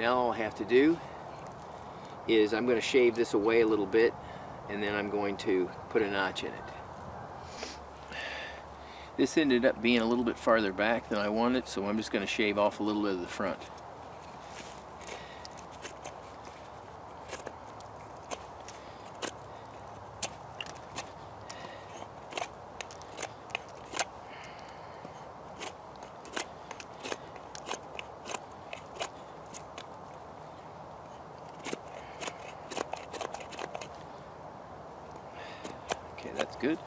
Now all I have to do is I'm going to shave this away a little bit, and then I'm going to put a notch in it. This ended up being a little bit farther back than I wanted, so I'm just going to shave off a little bit of the front. Okay, that's good.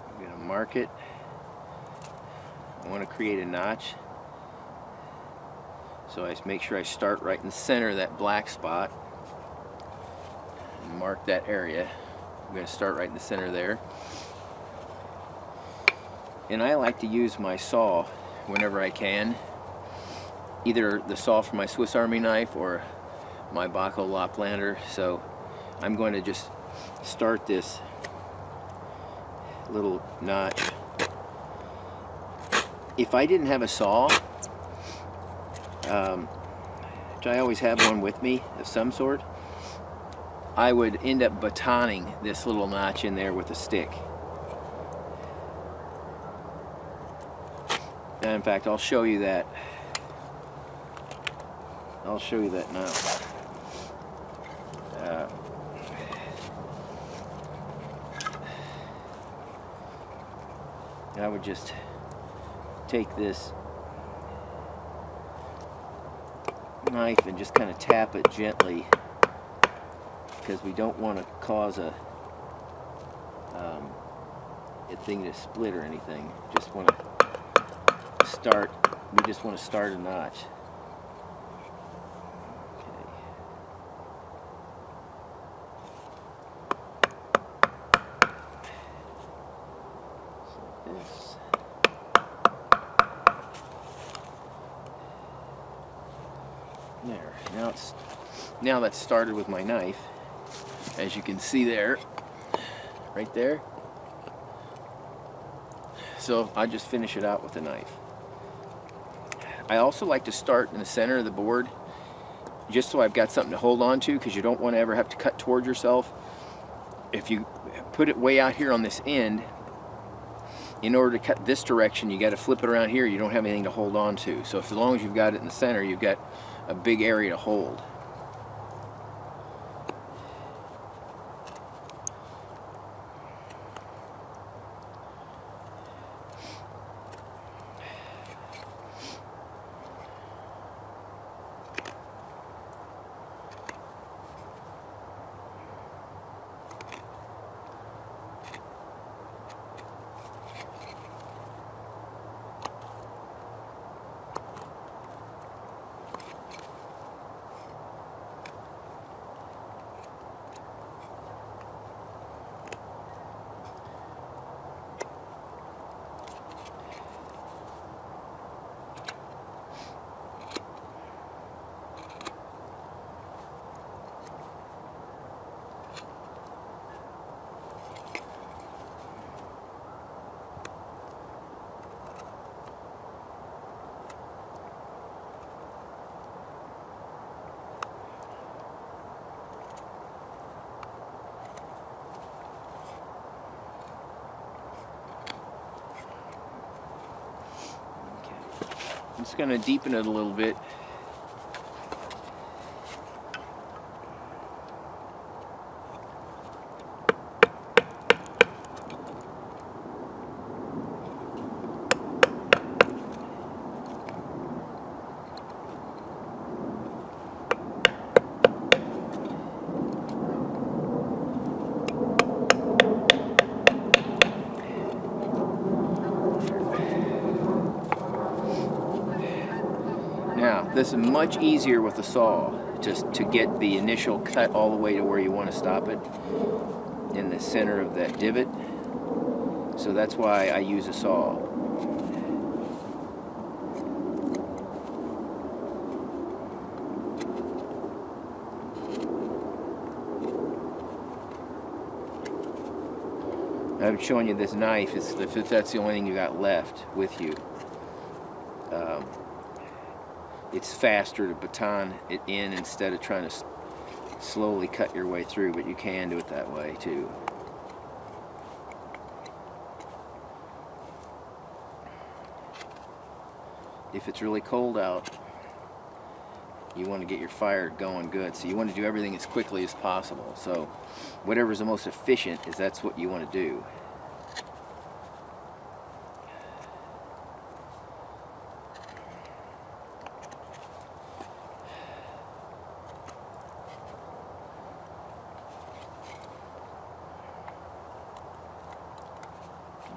I'm going to mark it. I want to create a notch. So I just make sure I start right in the center of that black spot and mark that area. I'm going to start right in the center there. And I like to use my saw whenever I can. Either the saw for my Swiss Army knife or my Baco Laplander. So I'm going to just start this little notch. If I didn't have a saw, which I always have one with me of some sort, I would end up batoning this little notch in there with a stick. And in fact, I'll show you that. I'll show you that now. I would just take this knife and just kind of tap it gently, because we don't want to cause a thing to split or anything. Just want to start. We just want to start a notch. This. There. Now that's started with my knife, as you can see there, right there. So I just finish it out with a knife. I also like to start in the center of the board, just so I've got something to hold on to, because you don't want to ever have to cut towards yourself. If you put it way out here on this end, in order to cut this direction, you got to flip it around here. You don't have anything to hold on to. So as long as you've got it in the center, you've got a big area to hold. I'm just going to deepen it a little bit. Now, this is much easier with a saw, just to get the initial cut all the way to where you want to stop it, in the center of that divot. So that's why I use a saw. I'm showing you this knife is if that's the only thing you got left with you. It's faster to baton it in instead of trying to slowly cut your way through, but you can do it that way too. If it's really cold out, you want to get your fire going good, so you want to do everything as quickly as possible. So whatever's the most efficient is that's what you want to do.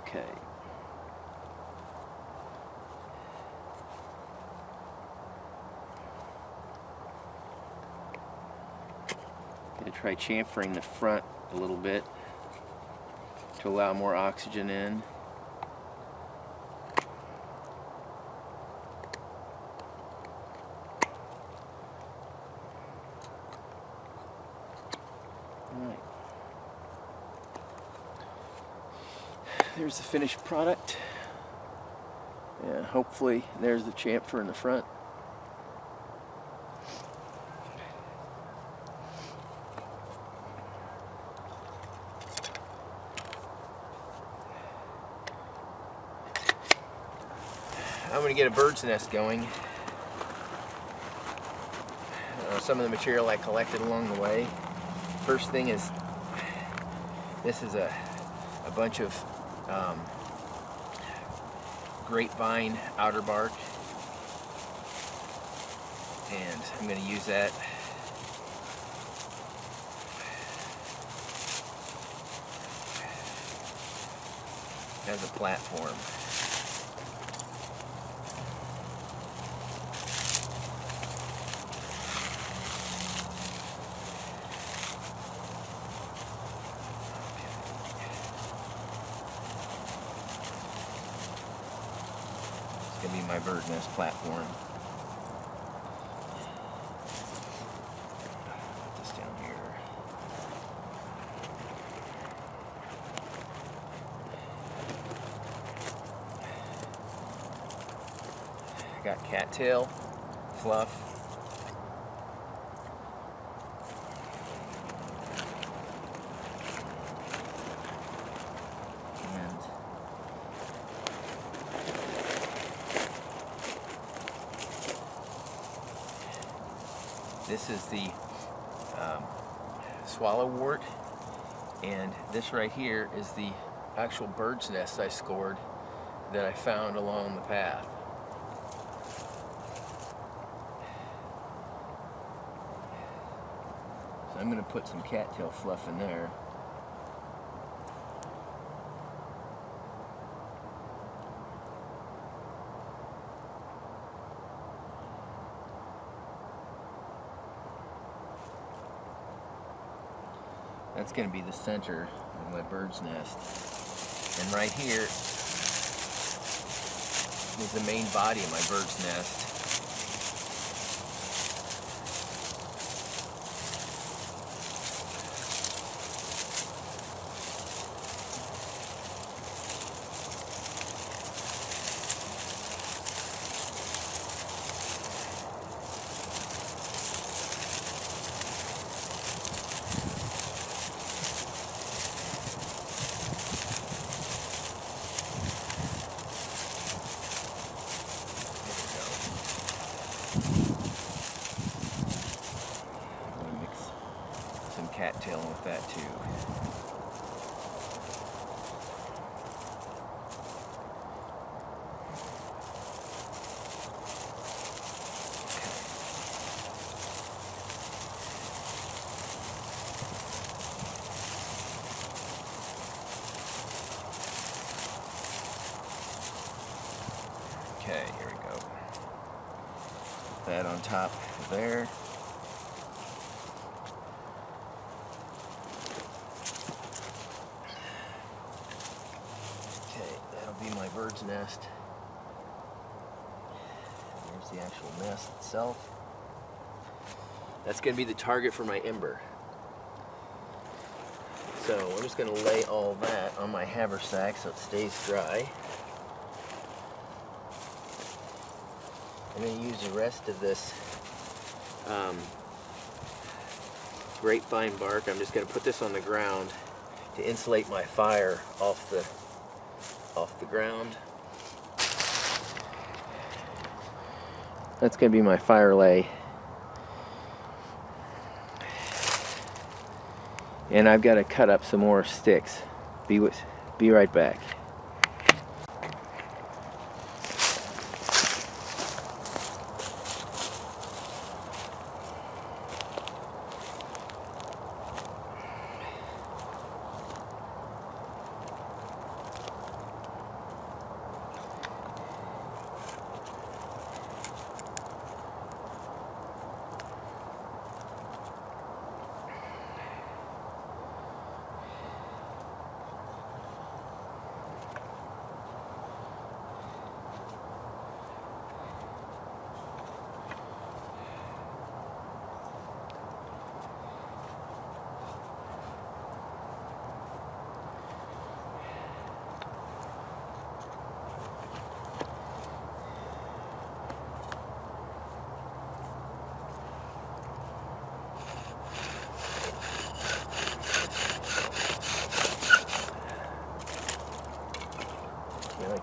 Okay. Gonna try chamfering the front a little bit to allow more oxygen in. Alright. There's the finished product. Yeah, hopefully there's the chamfer in the front. I'm going to get a bird's nest going. Some of the material I collected along the way. First thing is, this is a bunch of grapevine outer bark, and I'm going to use that as a platform. Gonna be my bird nest platform. Put this down here. I got cattail, fluff. This is the swallowwort, and this right here is the actual bird's nest I scored that I found along the path. So I'm going to put some cattail fluff in there. That's going to be the center of my bird's nest. And right here is the main body of my bird's nest. Cattail with that too. Okay, here we go. Put that on top of there. My bird's nest. There's the actual nest itself. That's going to be the target for my ember. So I'm just going to lay all that on my haversack so it stays dry. I'm going to use the rest of this grapevine bark. I'm just going to put this on the ground to insulate my fire off the ground. That's going to be my fire lay. And I've got to cut up some more sticks. Be right back.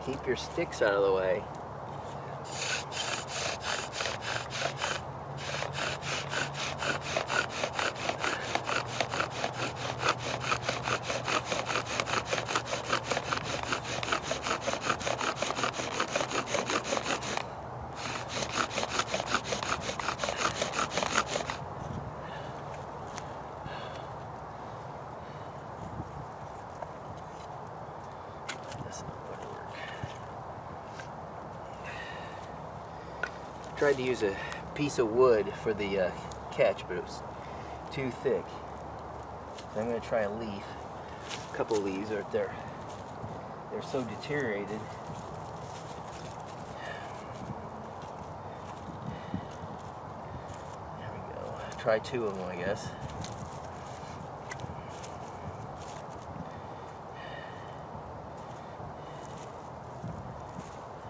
Keep your sticks out of the way. Tried to use a piece of wood for the catch, but it was too thick. So I'm going to try a leaf. A couple of leaves right there. They're so deteriorated. There we go. Try two of them, I guess.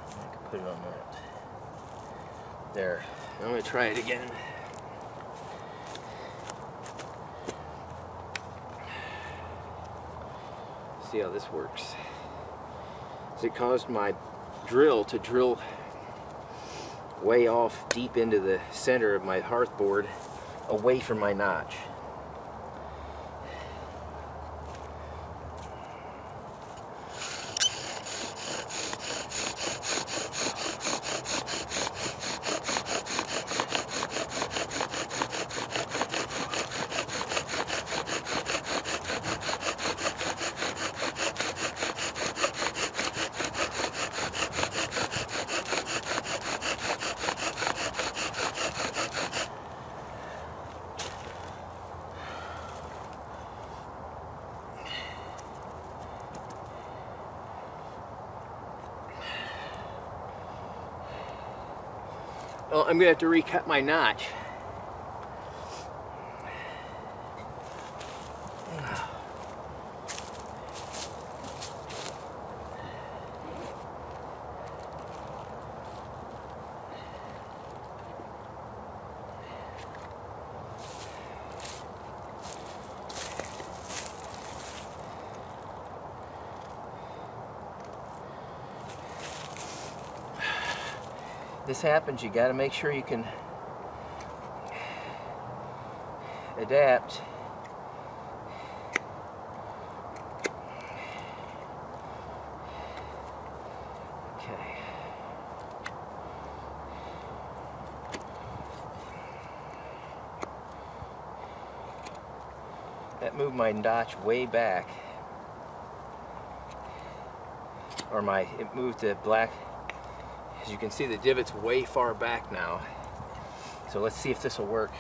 I can put it on that. There. I'm going to try it again. See how this works. So it caused my drill to drill way off deep into the center of my hearth board, away from my notch. Well, I'm going to have to recut my notch. This happens, you got to make sure you can adapt. Okay. That moved my notch way back. Or it moved the black. As you can see, the divot's way far back now. So let's see if this will work.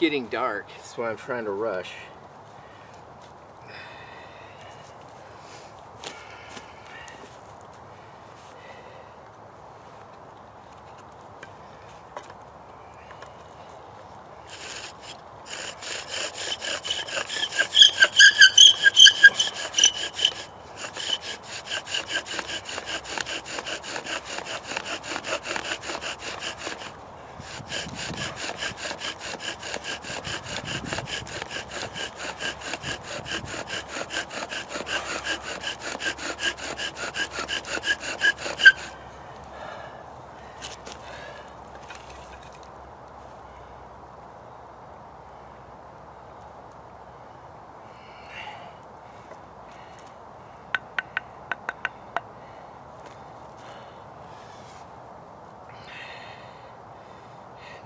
getting dark. That's why I'm trying to rush.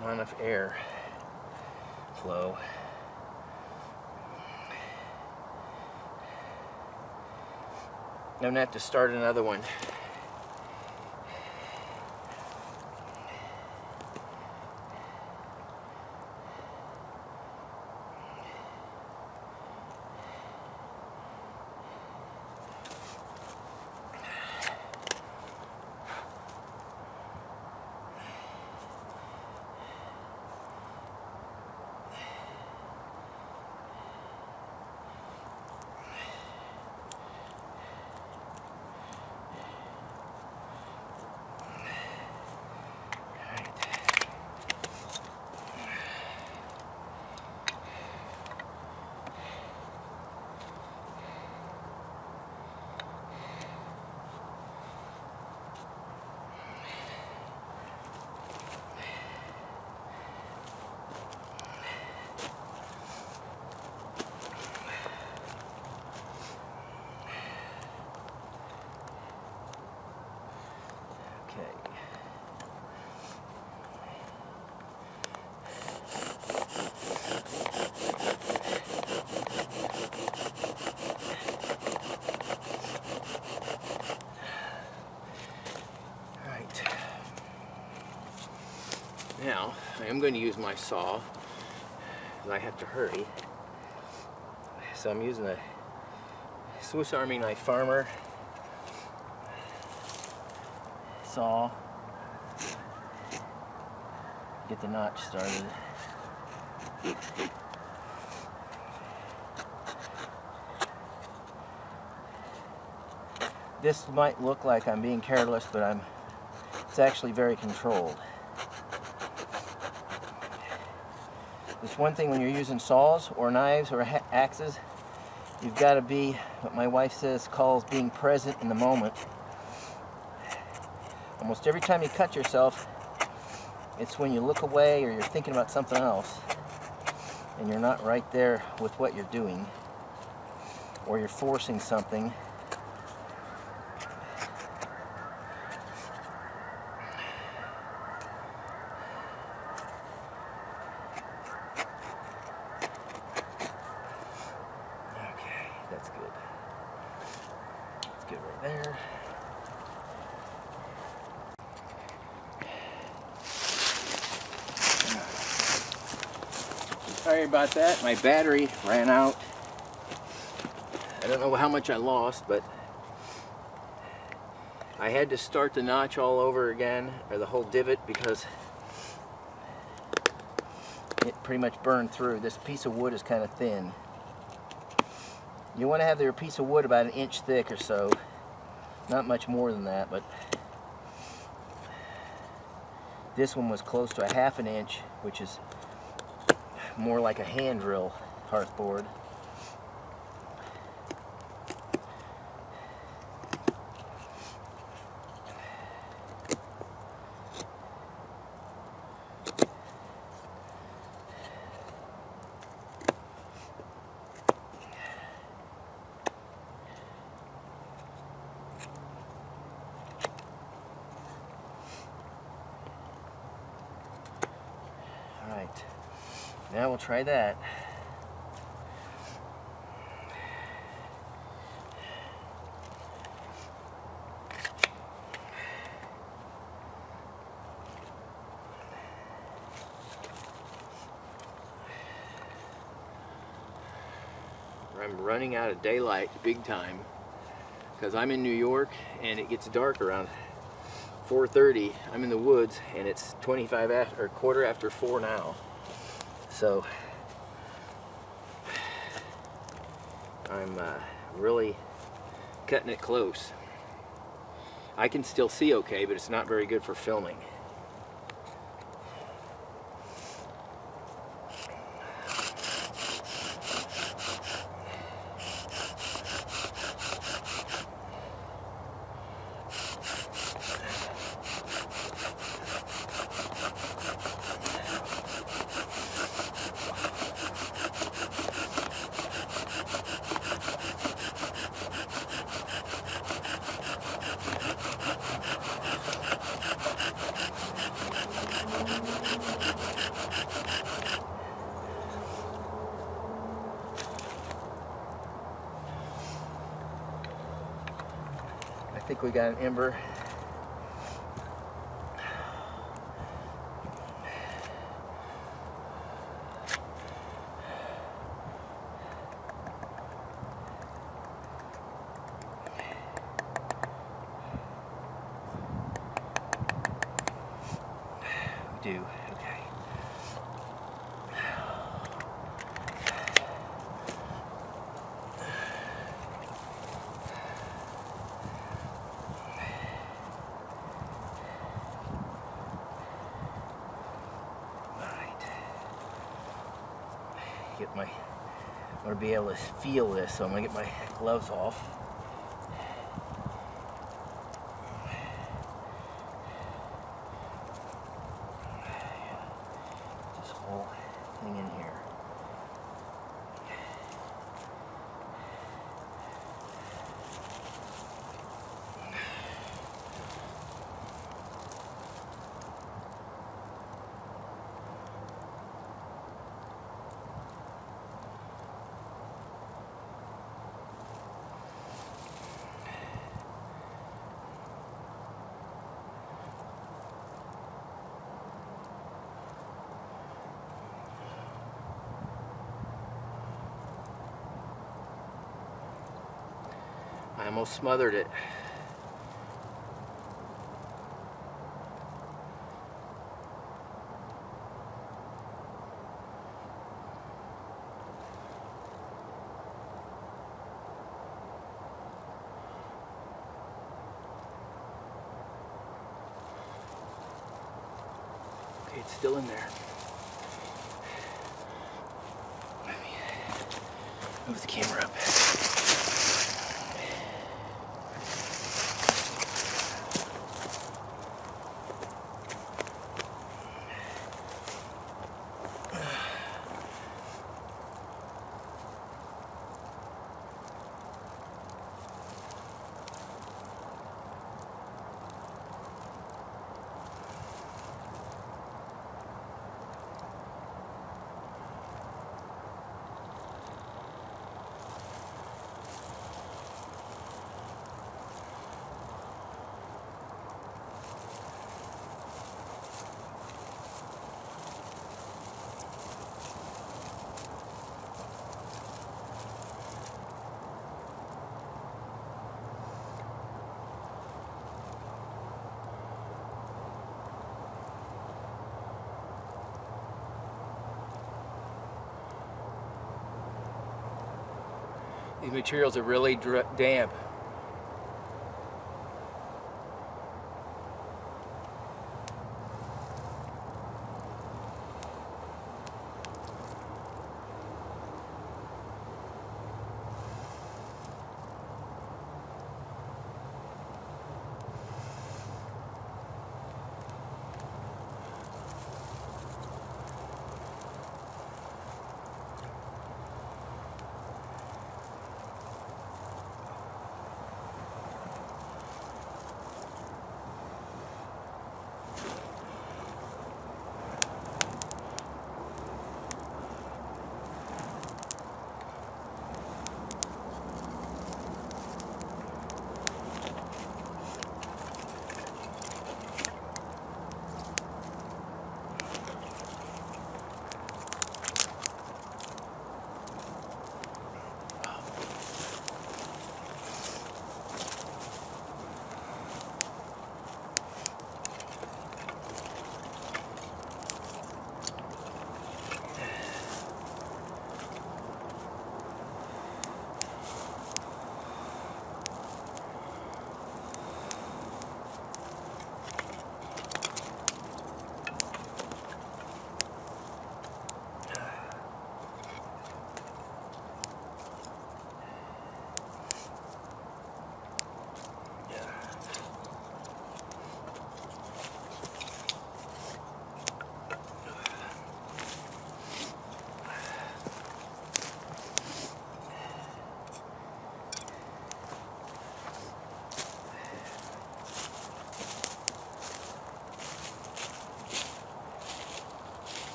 Not enough air flow. I'm gonna have to start another one. Now, I am going to use my saw, because I have to hurry. So I'm using a Swiss Army knife farmer saw. Get the notch started. This might look like I'm being careless, but it's actually very controlled. It's one thing when you're using saws or knives or axes, you've got to be what my wife calls being present in the moment. Almost every time you cut yourself, it's when you look away or you're thinking about something else and you're not right there with what you're doing, or you're forcing something. That's good. That's good right there. Sorry about that. My battery ran out. I don't know how much I lost, but I had to start the notch all over again, or the whole divot, because it pretty much burned through. This piece of wood is kind of thin. You want to have your piece of wood about 1 inch thick or so. Not much more than that, but this one was close to 1/2 inch, which is more like a hand drill hearth board. Alright, now we'll try that. I'm running out of daylight big time because I'm in New York and it gets dark around 4:30. I'm in the woods and it's 25 after, or quarter after 4 now. So I'm really cutting it close. I can still see okay, but it's not very good for filming. I think we got an ember. We do, okay. Get my, I want to be able to feel this, so I'm going to get my gloves off. This whole thing in here. I almost smothered it. Okay, it's still in there. Let me move the camera up. These materials are really damp.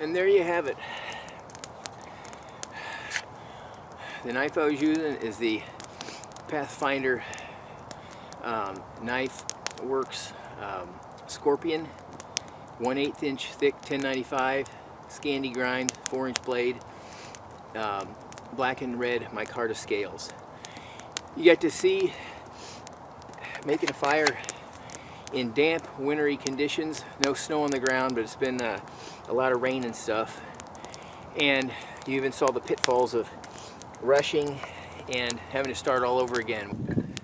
And there you have it. The knife I was using is the Pathfinder Knife Works Scorpion, 1/8 inch thick 1095 Scandi grind, 4-inch blade, black and red micarta scales. You get to see making a fire in damp, wintry conditions. No snow on the ground, but it's been a lot of rain and stuff. And you even saw the pitfalls of rushing and having to start all over again.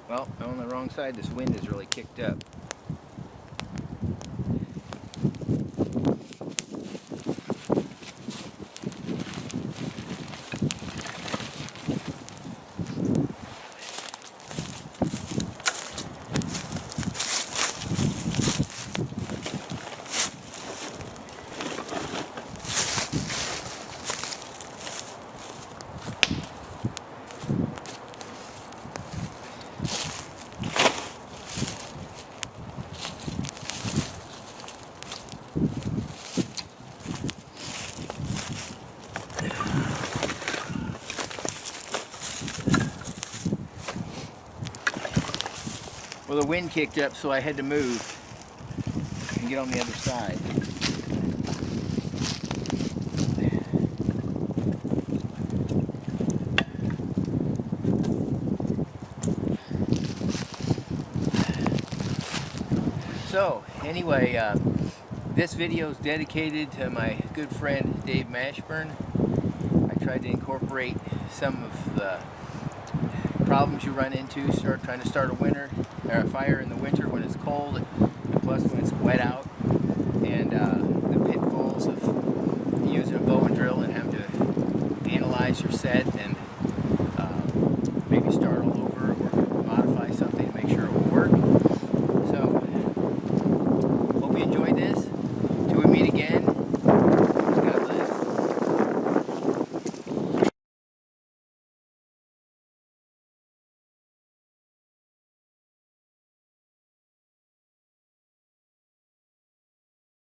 Well, I'm on the wrong side. This wind is really kicked up. Well, the wind kicked up, so I had to move and get on the other side. So, anyway, this video is dedicated to my good friend Dave Mashburn. I tried to incorporate some of the problems you run into trying to start a fire in the winter when it's cold, and plus when it's wet out, and the pitfalls of using a bow and drill and having to analyze your set and